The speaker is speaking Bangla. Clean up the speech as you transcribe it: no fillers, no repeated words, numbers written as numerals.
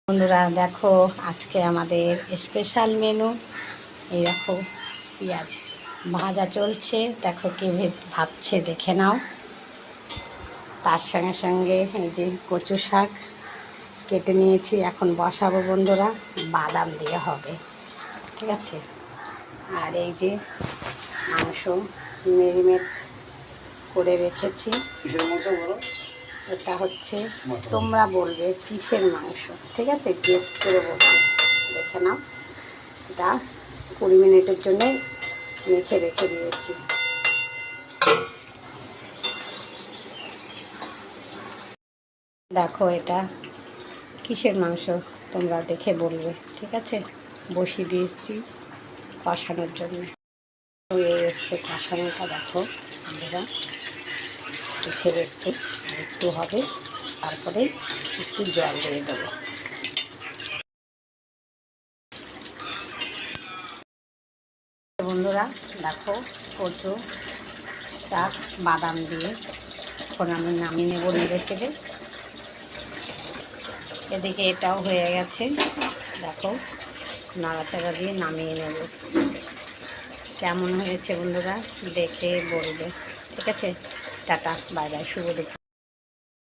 বন্ধুরা দেখো আজকে আমাদের স্পেশাল মেনু। এই দেখো পেঁয়াজ ভাজা চলছে, দেখো কে ভাজছে দেখে নাও। তার সঙ্গে সঙ্গে এই যে কচু শাক কেটে নিয়েছি, এখন বসাবো বন্ধুরা। বাদাম দিয়ে হবে, ঠিক আছে। আর এই যে মাংস মেরিনেট করে রেখেছি। এটা হচ্ছে তোমরা বলবে কিসের মাংস, ঠিক আছে, টেস্ট করে বলবে, দেখে নাও। এটা 20 মিনিটের জন্য মেখে রেখে দিয়েছি। দেখো এটা কিসের মাংস তোমরা দেখে বলবে, ঠিক আছে। বসিয়ে দিয়েছি কষানোর জন্য, হয়ে এসছে কষানোটা। দেখো আমরা ছেড়ে এসছে, একটু হবে, তারপরে একটু জল দিয়ে দেবো। বন্ধুরা দেখো কচু শাক বাদাম দিয়ে এখন আমি নামিয়ে নেবো নেড়ে চেড়ে। এদিকে এটাও হয়ে গেছে, দেখো নাড়াচাড়া দিয়ে নামিয়ে নেব। কেমন হয়েছে বন্ধুরা দেখে বলবে, ঠিক আছে। টাটা, বাই বাই, শুভ দুপুর।